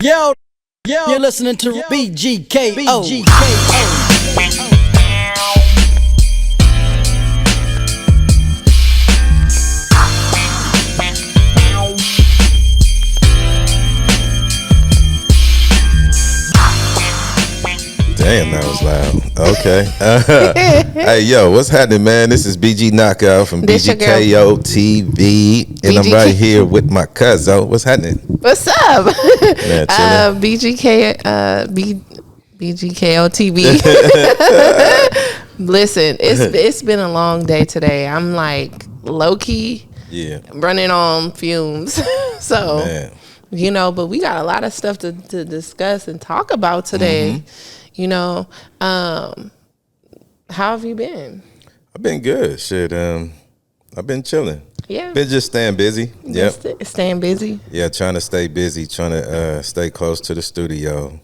You're listening to BGKO. Damn, that was loud. Okay. Hey, yo, what's happening, man? This is BG Knocc Out from BGKO TV, and I'm right here with my cousin. What's happening? What's up? Man, BGKO TV. Listen, it's been a long day today. I'm like low key, running on fumes. So, man. But we got a lot of stuff to discuss and talk about today. How have you been? I've been good. Shit, I've been chilling. Yeah. Been just staying busy. Yep. Staying busy. Yeah, trying to stay busy, trying to stay close to the studio.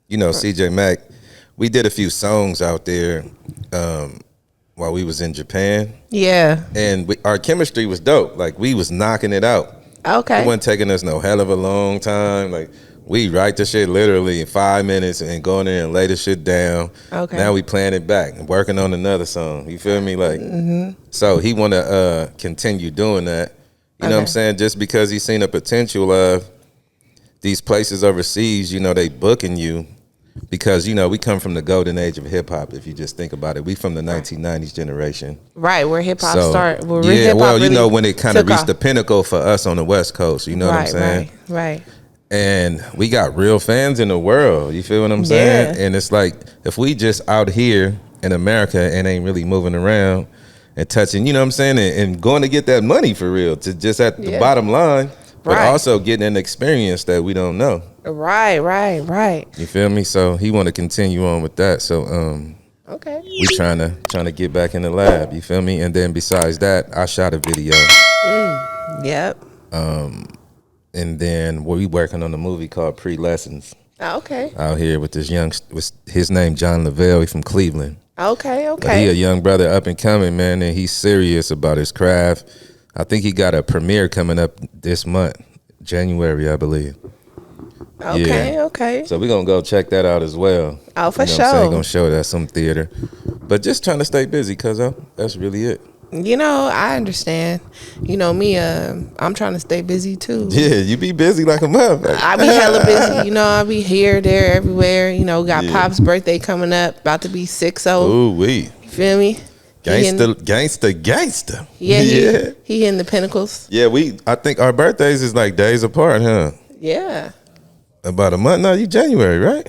CJ Mack, we did a few songs out there while we was in Japan. Yeah. And our chemistry was dope. Like, we was knocking it out. Okay. It wasn't taking us no hell of a long time. Like, we write the shit literally in 5 minutes and go in there and lay the shit down. Okay. Now we playing it back and working on another song. You feel me? Like, So he want to continue doing that. You know what I'm saying? Just because he's seen the potential of these places overseas, they booking you. Because, we come from the golden age of hip hop, if you just think about it. We from the 1990s generation. Right, where hip hop started. When it kind of reached the pinnacle for us on the West Coast. You know what I'm saying? Right. And we got real fans in the world. You feel what I'm saying? And it's like, if we just out here in America and ain't really moving around and touching, you know what I'm saying? And going to get that money for real, to just at the bottom line, but also getting an experience that we don't know. Right. You feel me? So he want to continue on with that. So okay, we trying to get back in the lab. You feel me? And then besides that, I shot a video. Yep. And then we working on a movie called Pre-Lessons. Okay. Out here with this with his name John Lavelle. He's from Cleveland. Okay. But he a young brother up and coming, man, and he's serious about his craft. I think he got a premiere coming up this month, January, I believe. Okay. So we're gonna go check that out as well. Oh, for sure. We're gonna show it at some theater. But just trying to stay busy, cuz that's really it. I understand. Me, I'm trying to stay busy too. Yeah, you be busy like a motherfucker. I be hella busy. I be here, there, everywhere. Got Pop's birthday coming up, about to be 6-0. Ooh, wee. You feel me? Gangster. Yeah. He in the Pinnacles. Yeah, I think our birthdays is like days apart, huh? Yeah. About a month now. You January, right?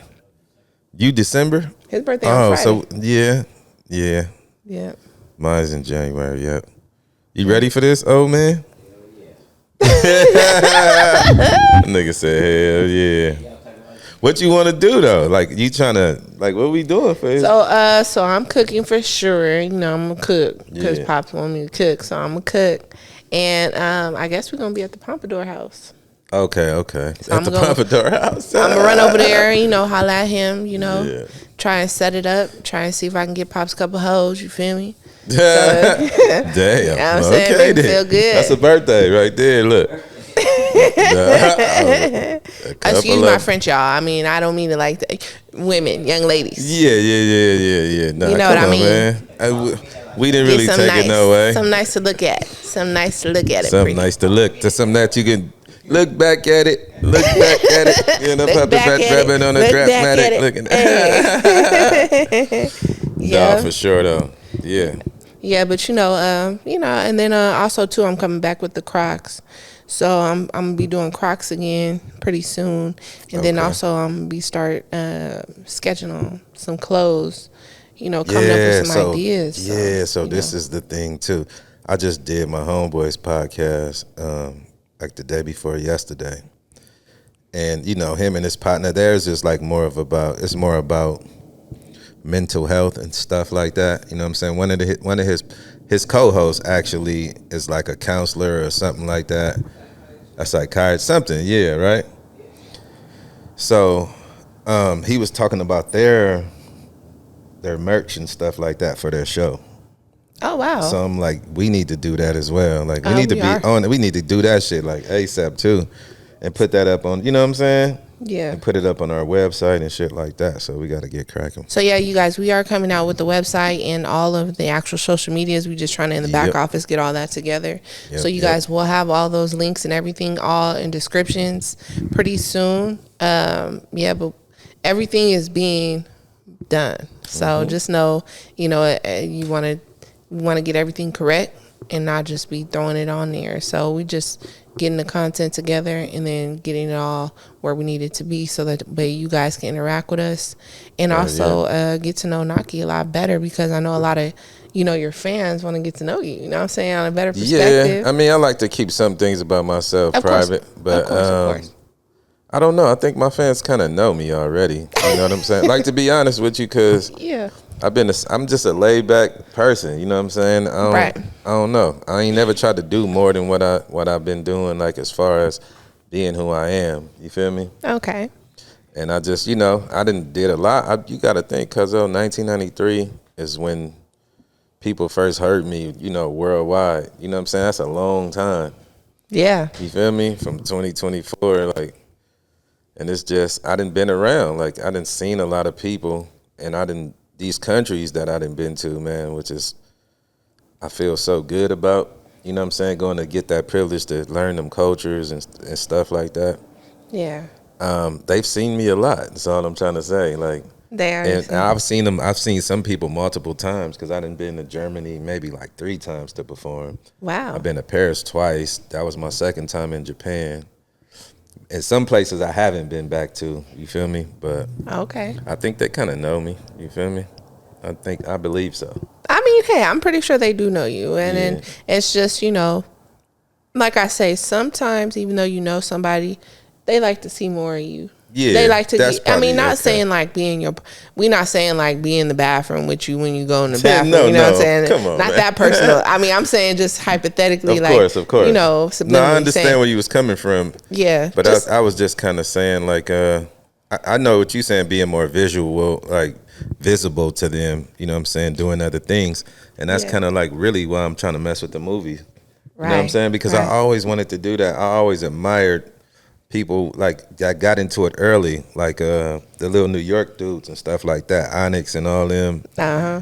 You December? His birthday on Friday. So yeah. Yeah. Mine's in January, yep. You ready for this, old man? Nigga said, hell yeah. What you want to do, though? Like, you trying to, like, what we doing for it? So I'm cooking for sure. I'm going to cook because Pops want me to cook. So I'm going to cook. And I guess we're going to be at the Pompadour house. Okay. So at the Pompadour house. I'm going to run over there, holla at him, try and set it up, try and see if I can get Pops a couple hoes, you feel me? So, Damn. You know what I'm saying? Okay, Make me feel good. That's a birthday right there, look. Excuse my French, y'all. I mean, I don't mean it like that. Women, young ladies. Yeah. Nah, you know what I mean? Man. We didn't really take it no way. Something nice to look at. Something nice to look at it. Something nice to look. To something that you can look back at it. Look back at it. Puppet rabbit on a dramatic looking. Nah, for sure though. Yeah. Yeah, but and then also too, I'm coming back with the Crocs. So I'm gonna be doing Crocs again pretty soon, and then also I'm gonna be sketching on some clothes, coming up with some ideas. So this is the thing too. I just did my homeboy's podcast like the day before yesterday, and him and his partner, theirs is like more about mental health and stuff like that. You know what I'm saying? One of his co-hosts actually is like a counselor or something like that. A psychiatrist, something, yeah, right? So he was talking about their merch and stuff like that for their show. Oh wow! So I'm like, we need to do that as well. Like we need to be on it. We need to do that shit like ASAP too, and put that up on. You know what I'm saying? Yeah. And put it up on our website and shit like that. So we got to get cracking. So yeah, you guys, we are coming out with the website and all of the actual social medias. We just trying to in the back office get all that together. So you guys will have all those links and everything all in descriptions pretty soon. But everything is being done. So just know, you want to get everything correct and not just be throwing it on there. So we just getting the content together and then getting it all where we need it to be so that way you guys can interact with us and also get to know Knocc a lot better, because I know a lot of your fans want to get to know you, you know what I'm saying, on a better perspective. Yeah, I mean, I like to keep some things about myself private, but of course. I don't know. I think my fans kind of know me already. You know what I'm saying? Like, to be honest with you, because I'm just a laid back person. You know what I'm saying? I don't know. I ain't never tried to do more than what I've been doing, like as far as being who I am. You feel me? Okay. And I just, I did a lot. You got to think, cuz 1993 is when people first heard me, worldwide. You know what I'm saying? That's a long time. Yeah. You feel me? From 2024, like. And it's just, I done been around. Like, I done seen a lot of people, and these countries that I done been to, man, which is, I feel so good about, you know what I'm saying, going to get that privilege to learn them cultures and stuff like that. Yeah. They've seen me a lot. That's all I'm trying to say. Like, they are. And I've seen them. I've seen some people multiple times, because I done been to Germany maybe like 3 times to perform. Wow. I've been to Paris twice. That was my second time in Japan. And some places I haven't been back to, you feel me? But I think they kind of know me, you feel me? I believe so. I mean, hey, I'm pretty sure they do know you. And then it's just, like I say, sometimes even though you know somebody, they like to see more of you. Yeah, they like to get, I mean, not saying like we're not saying like be in the bathroom with you when you go in the bathroom. No, you know what I'm saying? Come on, not man. that personal. I mean, I'm saying just hypothetically, of course. No, I understand saying, where you was coming from. Yeah. But I was just kind of saying, like, I know what you're saying, being more visual, like visible to them, you know what I'm saying, doing other things. And that's kind of like really why I'm trying to mess with the movies. You know what I'm saying? Because I always wanted to do that. I always admired people like that got into it early, like the little New York dudes and stuff like that, Onyx and all them.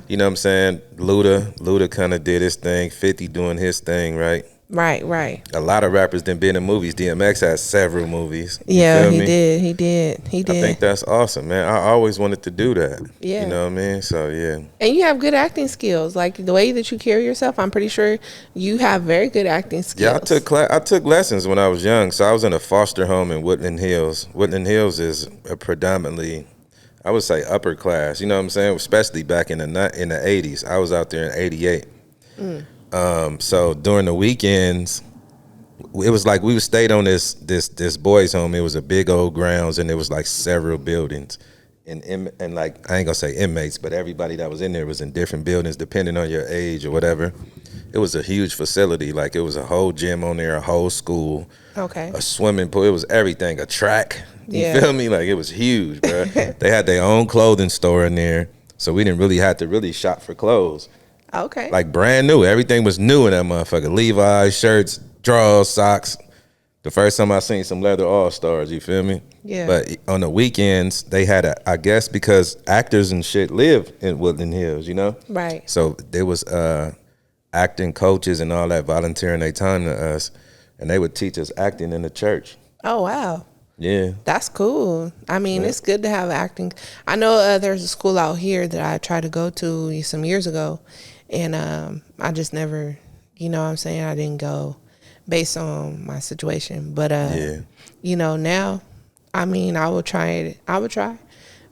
You know what I'm saying? Luda kind of did his thing. 50 doing his thing, right? Right. A lot of rappers done been in movies. DMX has several movies. Yeah, he did. I think that's awesome, man. I always wanted to do that. Yeah. You know what I mean? So, yeah. And you have good acting skills. Like, the way that you carry yourself, I'm pretty sure you have very good acting skills. Yeah, I took lessons when I was young. So I was in a foster home in Woodland Hills. Woodland Hills is a predominantly, I would say, upper class. You know what I'm saying? Especially back in the 80s. I was out there in 88. So during the weekends, it was like we stayed on this boys' home. It was a big old grounds, and it was like several buildings, and like, I ain't gonna say inmates, but everybody that was in there was in different buildings depending on your age or whatever. It was a huge facility. Like, it was a whole gym on there, a whole school, a swimming pool. It was everything, a track. You feel me? Like, it was huge, bro. They had their own clothing store in there, so we didn't really have to shop for clothes. Like, brand new. Everything was new in that motherfucker. Levi's, shirts, drawers, socks. The first time I seen some leather All-Stars, you feel me? Yeah. But on the weekends, they had I guess because actors and shit live in Woodland Hills, you know? Right. So there was acting coaches and all that volunteering their time to us, and they would teach us acting in the church. Oh, wow. Yeah. That's cool. I mean, it's good to have acting. I know there's a school out here that I tried to go to some years ago, and I just never, you know what I'm saying, I didn't go based on my situation. But, you know, now, I mean, I would try it. I would try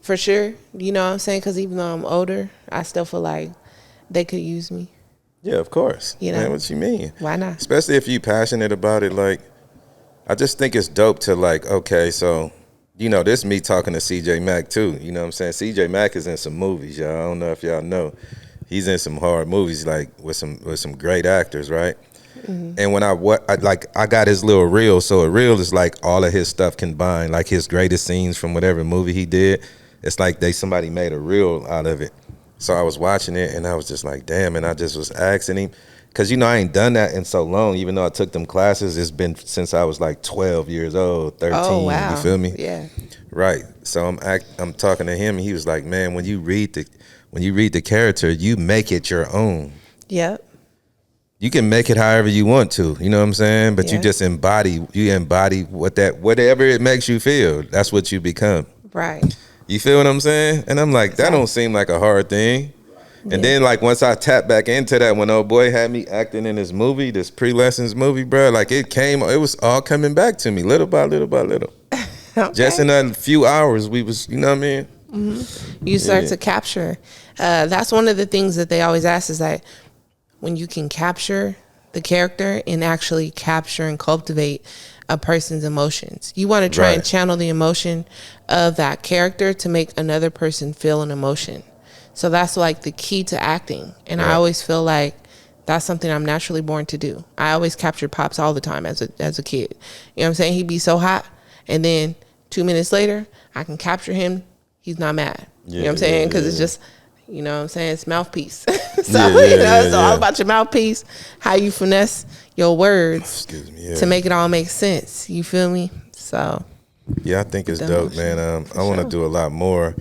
for sure. You know what I'm saying? Because even though I'm older, I still feel like they could use me. Yeah, of course. You know? Man, what you mean? Why not? Especially if you passionate about it. Like, I just think it's dope to, like, okay, so, you know, this me talking to CJ Mack too. You know what I'm saying? CJ Mack is in some movies, y'all. I don't know if y'all know. He's in some hard movies, like with some great actors, right? Mm-hmm. And when I got his little reel. So a reel is like all of his stuff combined, like his greatest scenes from whatever movie he did. It's like somebody made a reel out of it. So I was watching it and I was just like, damn. And I just was asking him, Cause I ain't done that in so long. Even though I took them classes, it's been since I was like 12 years old, 13. Oh, wow. You feel me? Yeah. Right. So I'm talking to him, and he was like, "Man, when you read the character, you make it your own. Yep. You can make it however you want to. You know what I'm saying? But you just embody whatever it makes you feel. That's what you become. Right. You feel what I'm saying? And I'm like, that don't seem like a hard thing. And then like once I tapped back into that, when old boy had me acting in this movie, this pre-lessons movie, bro, like it was all coming back to me little by little by little. Okay. Just in a few hours, we was, you know what I mean? Mm-hmm. You start to capture. That's one of the things that they always ask is like, when you can capture the character and actually capture and cultivate a person's emotions. You want to try and channel the emotion of that character to make another person feel an emotion. So that's like the key to acting. And I always feel like that's something I'm naturally born to do. I always captured Pops all the time as a kid. You know what I'm saying? He'd be so hot. And then 2 minutes later, I can capture him. He's not mad. You know what I'm saying? Because it's just, you know what I'm saying? It's mouthpiece. So, it's all about your mouthpiece, how you finesse your words to make it all make sense. You feel me? So. Yeah, I think it's dope, man. I want to do a lot more.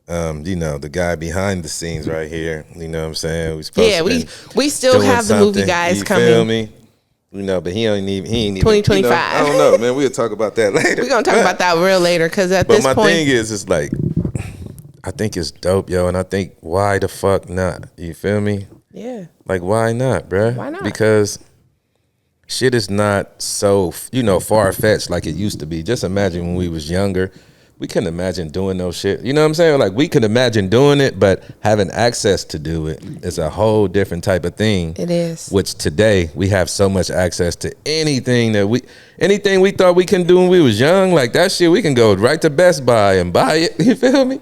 The guy behind the scenes right here. You know what I'm saying? We still have the movie guys coming. You feel me? But he ain't even 2025. I don't know, man. We'll talk about that later. We're gonna talk about that real later, because at this point. But my thing is, it's like, I think it's dope, yo, and I think why the fuck not? You feel me? Yeah. Like, why not, bruh? Why not? Because shit is not so far fetched like it used to be. Just imagine when we was younger. We couldn't imagine doing no shit. You know what I'm saying? Like, we could imagine doing it, but having access to do it is a whole different type of thing. It is. Which today we have so much access to anything we thought we can do when we was young. Like that shit, we can go right to Best Buy and buy it. You feel me?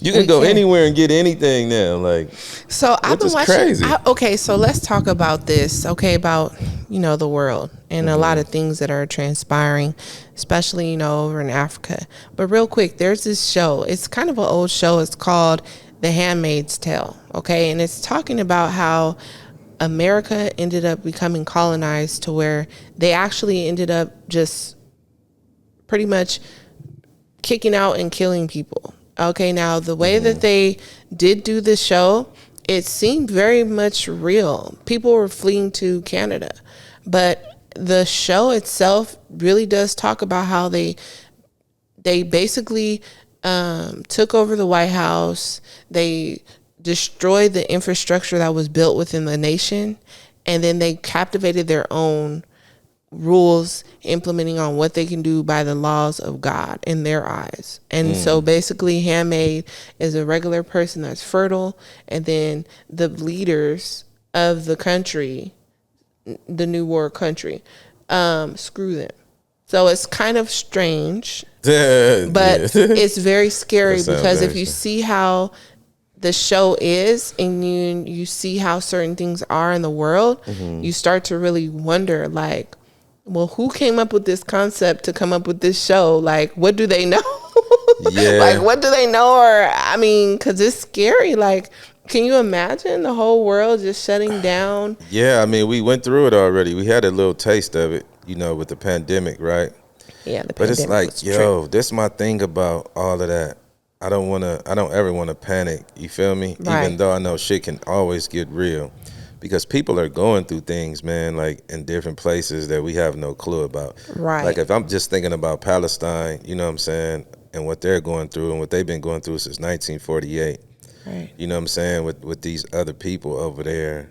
You can go anywhere and get anything now. Like, so I've been watching. Crazy. Okay, so let's talk about this. Okay, about the world and a lot of things that are transpiring, especially over in Africa. But real quick, there's this show. It's kind of an old show. It's called The Handmaid's Tale. Okay, and it's talking about how America ended up becoming colonized to where they actually ended up just pretty much kicking out and killing people. Okay, now the way that they did do this show, it seemed very much real. People were fleeing to Canada, but the show itself really does talk about how they basically took over the White House. They destroyed the infrastructure that was built within the nation, and then they captivated their own rules, implementing on what they can do by the laws of God in their eyes. And so basically, handmaid is a regular person that's fertile, and then the leaders of the country, the new world country, screw them. So it's kind of strange, but it's very scary, because if you see how the show is and you see how certain things are in the world, you start to really wonder, like, well, who came up with this concept to come up with this show? Like, what do they know? Like, what do they know? Or, I mean, because it's scary. Like, can you imagine the whole world just shutting down? Yeah, I mean, we went through it already. We had a little taste of it, with the pandemic, right? Yeah, the pandemic. But it's like, this is my thing about all of that. I don't ever want to panic. You feel me? Right. Even though I know shit can always get real. Because people are going through things, man, like in different places that we have no clue about. Right. Like if I'm just thinking about Palestine, you know what I'm saying, and what they're going through and what they've been going through since 1948. Right. You know what I'm saying, with these other people over there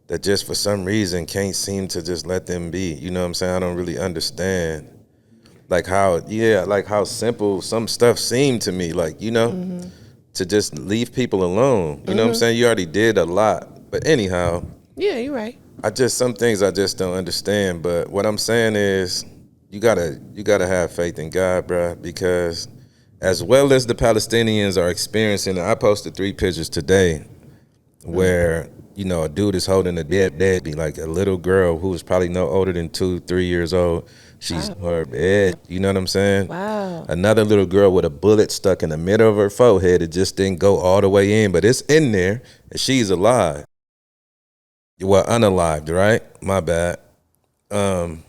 that just for some reason can't seem to just let them be. You know what I'm saying? I don't really understand. Like how simple some stuff seemed to me, like, to just leave people alone. You know what I'm saying? You already did a lot. But anyhow, yeah, you're right. Some things I just don't understand. But what I'm saying is, you gotta have faith in God, bruh, because as well as the Palestinians are experiencing, I posted 3 pictures today where a dude is holding a dead baby, like a little girl who was probably no older than 2-3 years old. She's her bed. You know what I'm saying? Wow. Another little girl with a bullet stuck in the middle of her forehead. It just didn't go all the way in, but it's in there, and she's alive. well, unalived, right? My bad. And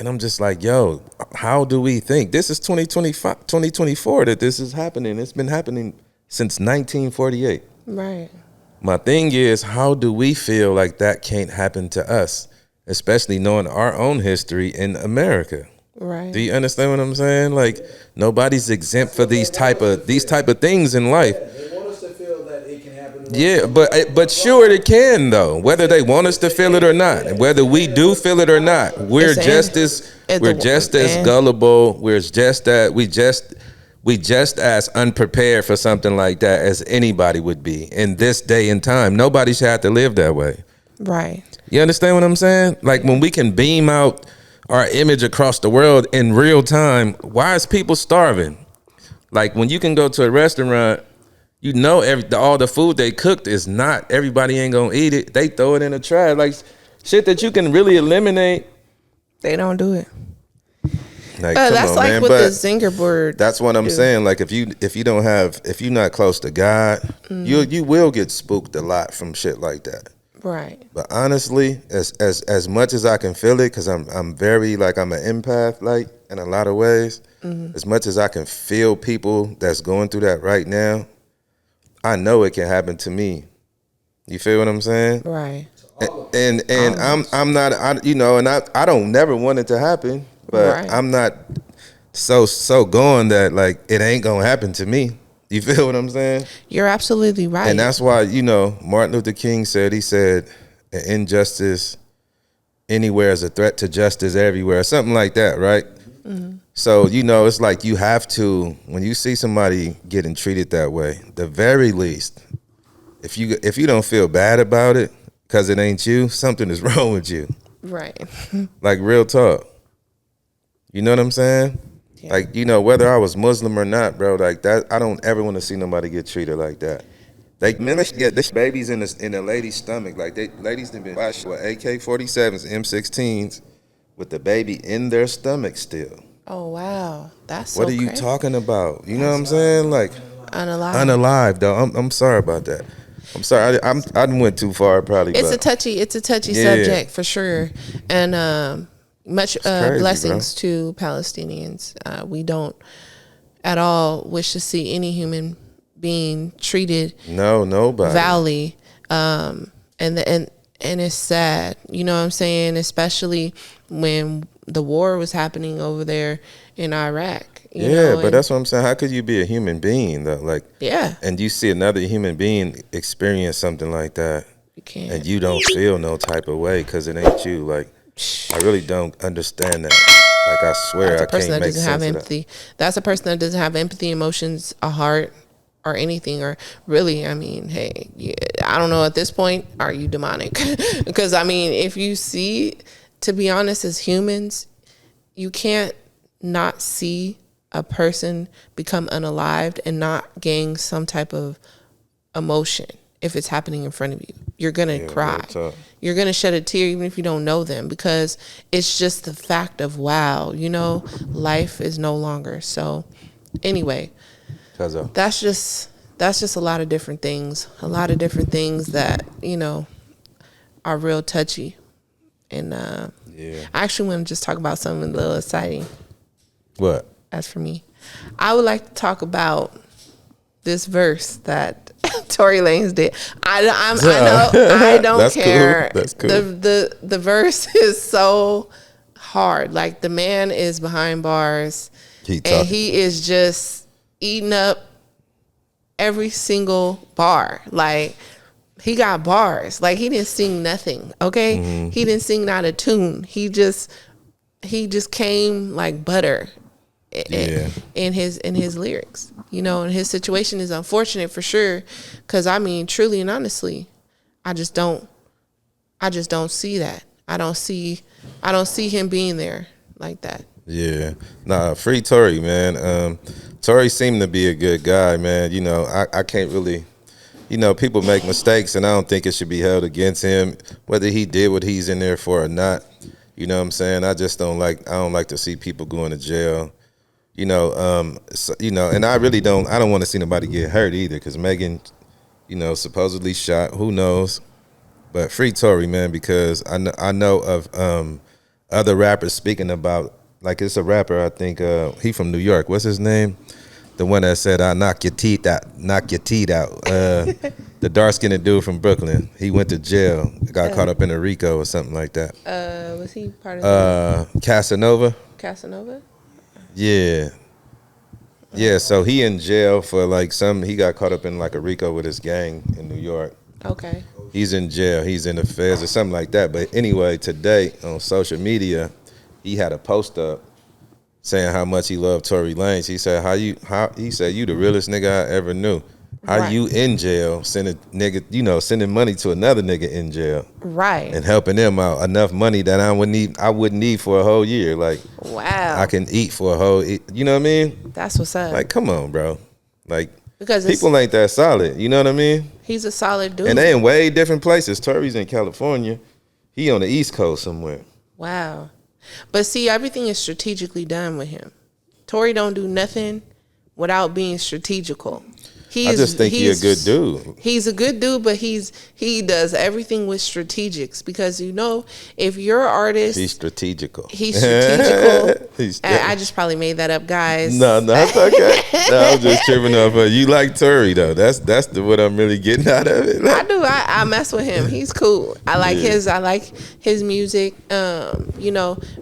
I'm just like, yo, how do we think? This is 2024 that this is happening. It's been happening since 1948. Right. My thing is, how do we feel like that can't happen to us, especially knowing our own history in America? Right. Do you understand what I'm saying? Like, nobody's exempt for these type of things in life. They want us to feel that it can happen. Yeah, but sure it can though. Whether they want us to feel it or not, and whether we do feel it or not, we're just as gullible. We're just as unprepared for something like that as anybody would be in this day and time. Nobody should have to live that way. Right. You understand what I'm saying? Like when we can beam out our image across the world in real time, why is people starving? Like when you can go to a restaurant, you know all the food they cooked is not, everybody ain't gonna eat it. They throw it in the trash. Like shit that you can really eliminate. They don't do it. Like, that's on, like man. what But the Zinger board. that's what I'm saying. Like if you're not close to God, you will get spooked a lot from shit like that. Right. But honestly, as much as I can feel it, because I'm very like I'm an empath, like in a lot of ways. As much as I can feel people that's going through that right now, I know it can happen to me. You feel what I'm saying? Right. And I'm not, I don't never want it to happen, but Right. I'm not so going that like it ain't gonna happen to me. You feel what I'm saying? You're absolutely right. And that's why, Martin Luther King said, an injustice anywhere is a threat to justice everywhere, something like that, right? So, it's like you have to, when you see somebody getting treated that way, the very least, if you don't feel bad about it because it ain't you, something is wrong with you. Right. Like real talk. You know what I'm saying? Yeah. Like, whether I was Muslim or not, bro, like that, I don't ever want to see nobody get treated like that. Like, man, this baby's in the lady's stomach. Like, ladies have been watched with AK-47s, M16s, with the baby in their stomach still. Oh, wow. That's so What are you crazy. talking about? You know what I'm saying? Like, unalive, though. I'm sorry about that. I'm sorry. I went too far, probably. It's a touchy subject for sure. And much crazy, blessings to Palestinians. We don't at all wish to see any human being treated nobody foully. And it's sad. You know what I'm saying? Especially when the war was happening over there in Iraq. But that's what I'm saying. How could you be a human being though? Like, and you see another human being experience something like that, you can't, and you don't feel no type of way because it ain't you. Like, I really don't understand that. Like, I swear, I can't make sense of that. That's a person that doesn't have empathy, emotions, a heart, or anything. Or really, I mean, hey, I don't know at this point, are you demonic? Because I mean, if you see, to be honest, as humans, you can't not see a person become unalived and not gain some type of emotion if it's happening in front of you. You're gonna cry. You're gonna shed a tear even if you don't know them, because it's just the fact of life is no longer. So anyway, that's just a lot of different things. A lot of different things that are real touchy. And I actually want to just talk about something a little exciting. What? As for me, I would like to talk about this verse that Tory Lanez did. I know I don't That's care. Cool. That's cool. The verse is so hard. Like, the man is behind bars and he is just eating up every single bar. Like, he got bars. Like, he didn't sing nothing. Okay, he didn't sing not a tune. He just came like butter. In his lyrics, and his situation is unfortunate for sure, because I mean, truly and honestly, I just don't see that. I don't see him being there like that. Yeah, free Tory, man. Tory seemed to be a good guy, man. I can't really, people make mistakes, and I don't think it should be held against him whether he did what he's in there for or not. You know what I'm saying? I don't like to see people going to jail. And I really don't want to see nobody get hurt either, because Megan, supposedly shot. Who knows? But free Tory, man, because I know of other rappers speaking about, like, it's a rapper, I think he from New York. What's his name? The one that said, "I knock your teeth out, knock your teeth out." The dark-skinned dude from Brooklyn. He went to jail, got caught up in a RICO or something like that. Was he part of Casanova? Casanova? Yeah. Yeah, so he in jail for like he got caught up in like a RICO with his gang in New York. Okay. He's in jail. He's in the feds or something like that. But anyway, today on social media, he had a post up saying how much he loved Tory Lanez. He said, he said, "You the realest nigga I ever knew. How Right. you in jail sending nigga, sending money to another nigga in jail, Right. and helping them out enough money that I wouldn't need for a whole year. Like, Wow. I can eat for a whole, you know what I mean? That's what's up. Like, come on, bro. Like, because people ain't that solid. You know what I mean? he's a solid dude. And they in way different places. Tory's in California. He on the East Coast somewhere. Wow. But see, everything is strategically done with him. Tory don't do nothing without being strategical. I just think he's a good dude. He's a good dude, but he does everything with strategics because if you're an artist, he's strategical. He's strategical. I just probably made that up, guys. No, it's okay. No, I'm just tripping off. You like Tory though? That's what I'm really getting out of it. I do. I mess with him. He's cool. I like his music.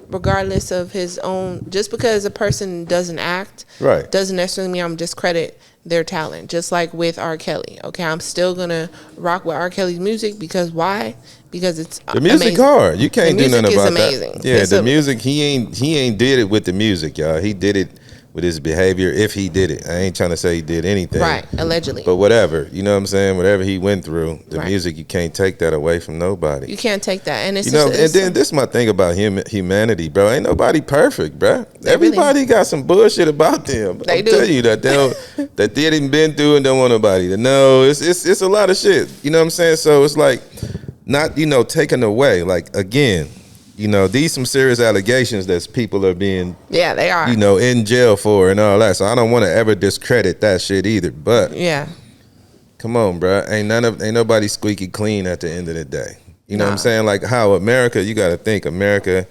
Regardless of his own, just because a person doesn't act, right, doesn't necessarily mean I'm discredit their talent. Just like with R. Kelly. Okay, I'm still gonna rock with R. Kelly's music because why? Because it's the music amazing. hard. You can't do nothing about amazing. That. Yeah, the music. He ain't did it with the music, y'all. He did it with his behavior. If he did it, I ain't trying to say he did anything. Right, allegedly. But whatever, you know what I'm saying. Whatever he went through, the music, you can't take that away from nobody. You can't take that, and it's and then this is my thing about humanity, bro. Ain't nobody perfect, bro. Everybody got some bullshit about them. They I'm do. telling you that that they didn't been through and don't want nobody to know. It's a lot of shit. You know what I'm saying? So it's like not taken away. Like again. These some serious allegations that people are being, they are, in jail for and all that. So I don't want to ever discredit that shit either. But yeah, come on, bro. Ain't nobody squeaky clean at the end of the day. You know what I'm saying? Like how America, you got to think America.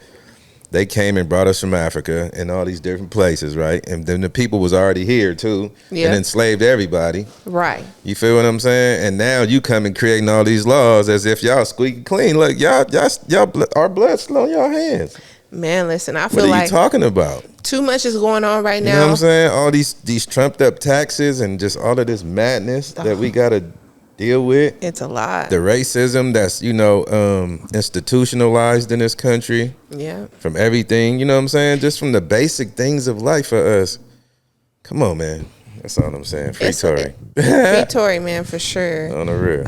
They came and brought us from Africa and all these different places, right? And then the people was already here too, and enslaved everybody. Right. You feel what I'm saying? And now you come and creating all these laws as if y'all squeaky clean. Look, y'all, our blood's still in y'all hands. Man, listen, I feel what are like you talking about? Too much is going on right now. You know what I'm saying? All these trumped up taxes and just all of this madness that we gotta deal with. It's a lot. The racism that's institutionalized in this country. Yeah. From everything, you know what I'm saying? Just from the basic things of life for us. Come on, man. That's all I'm saying. Free Tory. Free Tory, man, for sure. On the real.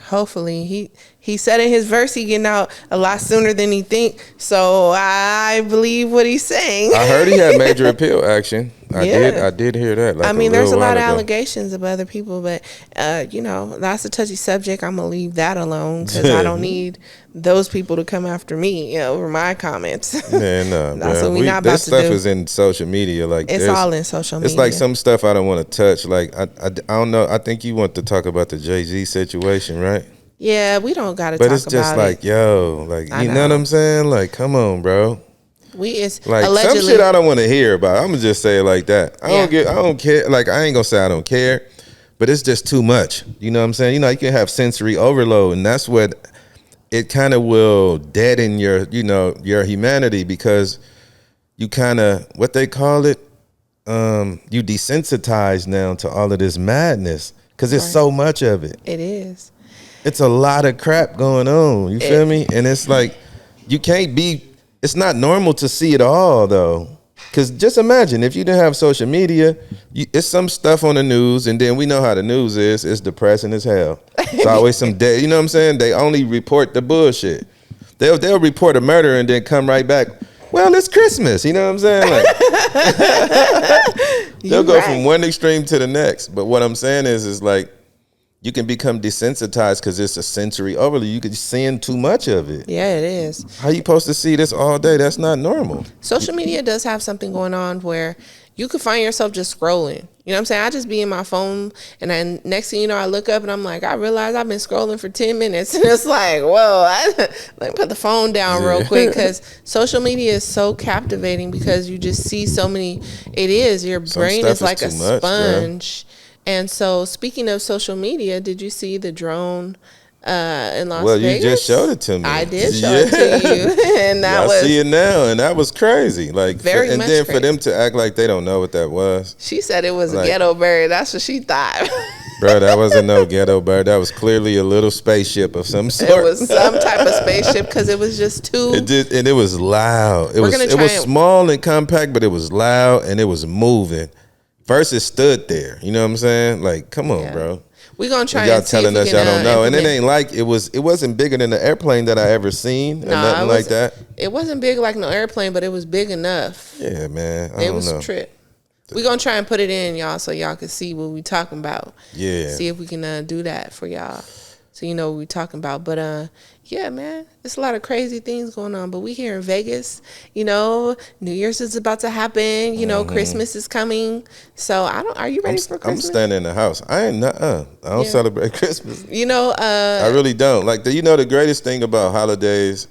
Hopefully he said in his verse he getting out a lot sooner than he think. So I believe what he's saying. I heard he had major appeal action. I did hear that. Like there's a lot of allegations of other people, but that's a touchy subject. I'm gonna leave that alone because I don't need those people to come after me over my comments. Man, no, that's what we not about to do. This stuff is in social media. Like it's all in social media. It's like some stuff I don't want to touch. Like I don't know. I think you want to talk about the Jay-Z situation, right? Yeah, we don't got to talk about it. But it's just like, yo, like you know what I'm saying? Like, come on, bro. It's like allegedly, some shit I don't want to hear about. I'm gonna just say it like that. I don't care. Like I ain't gonna say I don't care, but it's just too much. You know what I'm saying? You can have sensory overload, and that's what it kind of will deaden your humanity because you kind of what they call it. You desensitize now to all of this madness because there's so much of it. It is. It's a lot of crap going on. You feel me? And it's like you can't be. It's not normal to see it all though, because just imagine if you didn't have social media, it's some stuff on the news, and then we know how the news is. It's depressing as hell. It's always some dead. You know what I'm saying? They only report the bullshit. They'll report a murder and then come right back. Well, it's Christmas. You know what I'm saying? Like, they'll go from one extreme to the next. But what I'm saying is like you can become desensitized because it's a sensory overload. You can seeing too much of it. Yeah, it is. How you supposed to see this all day? That's not normal. Social media does have something going on where you could find yourself just scrolling You know what I'm saying? I just be in my phone, and then next thing you know, I look up and I'm like, I realize I've been scrolling for 10 minutes. And it's like, whoa, let me put the phone down real quick, because social media is so captivating because you just see so many. It is. Your brain is like a sponge. And so, speaking of social media, did you see the drone in Las Vegas? Well, you just showed it to me. I did show it to you, and that was. I see it now, and that was crazy. Like, very and much then crazy. For them to act like they don't know what that was. She said it was a ghetto bird. That's what she thought. Bro, that wasn't no ghetto bird. That was clearly a little spaceship of some sort. It was some type of spaceship because it was just too. It did, and it was loud. It was small and compact, but it was loud and it was moving. First, it stood there. You know what I'm saying? Like, come on, bro. We're gonna try. Y'all telling us y'all don't know, and it ain't like it was. It wasn't bigger than the airplane that I ever seen, or nothing like that. It wasn't big like no airplane, but it was big enough. Yeah, man. It was a trip. We're gonna try and put it in, y'all, so y'all can see what we talking about. Yeah. See if we can do that for y'all, so you know what we talking about. But yeah, man, it's a lot of crazy things going on. But we here in Vegas, you know, New Year's is about to happen. You know, Christmas is coming. So are you ready for Christmas? I'm standing in the house. I don't celebrate Christmas. You know, I really don't. Like, the greatest thing about holidays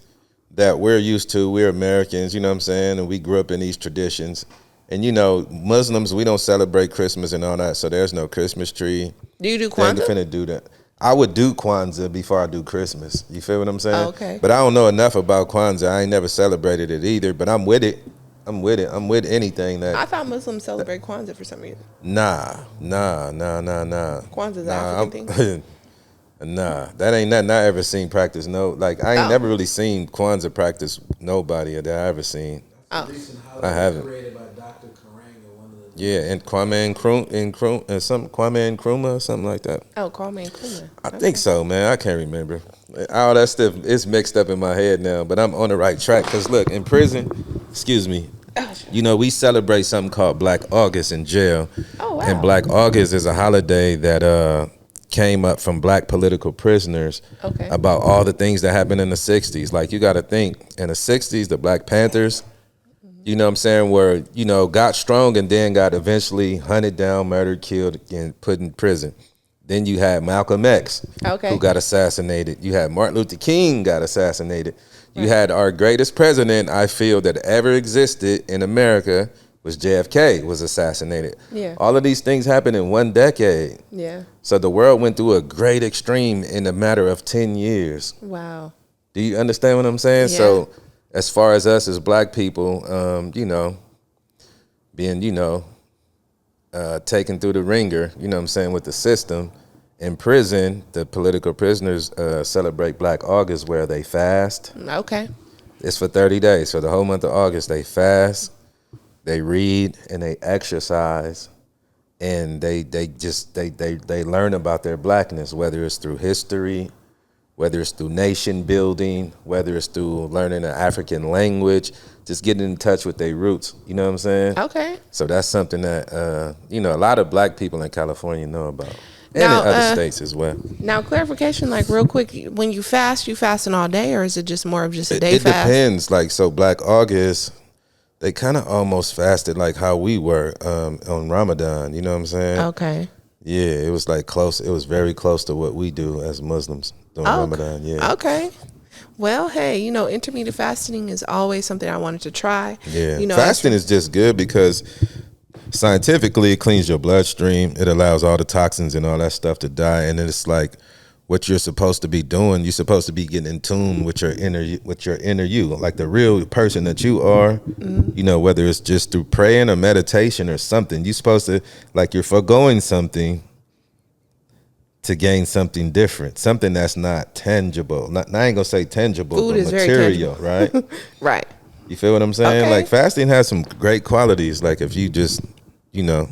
that we're used to, we're Americans, you know what I'm saying? And we grew up in these traditions. And, you know, Muslims, we don't celebrate Christmas and all that, so there's no Christmas tree. Do you do Kwanzaa? They finna do that. I would do Kwanzaa before I do Christmas. You feel what I'm saying? Oh, okay. But I don't know enough about Kwanzaa. I ain't never celebrated it either, but I'm with it. I'm with anything that. I thought Muslims celebrate Kwanzaa for some reason. Nah. Kwanzaa's African thing? Nah, that ain't nothing I ever seen practice. No, like, I ain't never really seen Kwanzaa practice nobody that I ever seen. Oh. I haven't. Yeah, and Kwame Nkrumah or something like that. Oh, Kwame Nkrumah. I think so, man. I can't remember. All that stuff is mixed up in my head now, but I'm on the right track. Because, look, in prison, you know, we celebrate something called Black August in jail. Oh, wow. And Black August is a holiday that came up from black political prisoners about all the things that happened in the 60s. Like, you got to think, in the 60s, the Black Panthers, you know what I'm saying, were, you know, got strong and then got eventually hunted down, murdered, killed, and put in prison. Then you had Malcolm X, who got assassinated. You had Martin Luther King got assassinated. You had our greatest president, I feel, that ever existed in America was JFK, was assassinated. Yeah. All of these things happened in one decade. Yeah. So the world went through a great extreme in a matter of 10 years. Wow. Do you understand what I'm saying? Yeah. So as far as us as black people, you know, being, you know, taken through the ringer, you know what I'm saying, with the system. In prison, the political prisoners celebrate Black August, where they fast. Okay. It's for 30 days. For the whole month of August, they fast, they read, and they exercise. And they learn about their blackness, whether it's through history, whether it's through nation building, whether it's through learning an African language, just getting in touch with their roots. You know what I'm saying? Okay. So that's something that, you know, a lot of black people in California know about. And in other states as well. Now, clarification, like real quick, when you fasting all day, or is it just more of just a day fast? It depends. Like, so Black August, they kind of almost fasted like how we were on Ramadan. You know what I'm saying? Okay. Yeah, it was like close. It was very close to what we do as Muslims during Ramadan. Yeah. Okay. Well, hey, you know, intermittent fasting is always something I wanted to try. Yeah. You know, fasting is just good because scientifically it cleans your bloodstream. It allows all the toxins and all that stuff to die. And it's like what you're supposed to be doing. You're supposed to be getting in tune with your inner you, like the real person that you are. You know, whether it's just through praying or meditation or something, you're supposed to, like, you're foregoing something to gain something different, something that's not tangible. I ain't gonna say tangible, food but is material, right? Right. You feel what I'm saying? Okay. Like, fasting has some great qualities. Like, if you just, you know,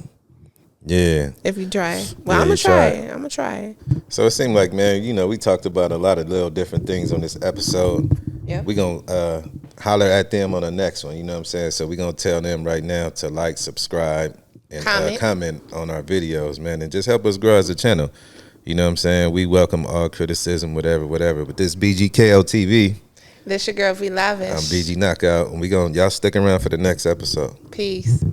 yeah. If you try. Well, Yeah, I'm you gonna try. So it seemed like, man, you know, we talked about a lot of little different things on this episode. Yeah. We're going to holler at them on the next one, you know what I'm saying? So we're going to tell them right now to like, subscribe, and comment on our videos, man, and just help us grow as a channel. You know what I'm saying? We welcome all criticism, whatever. But this BGKO TV. This your girl, Vlavish. I'm BG Knocc Out, and y'all stick around for the next episode. Peace.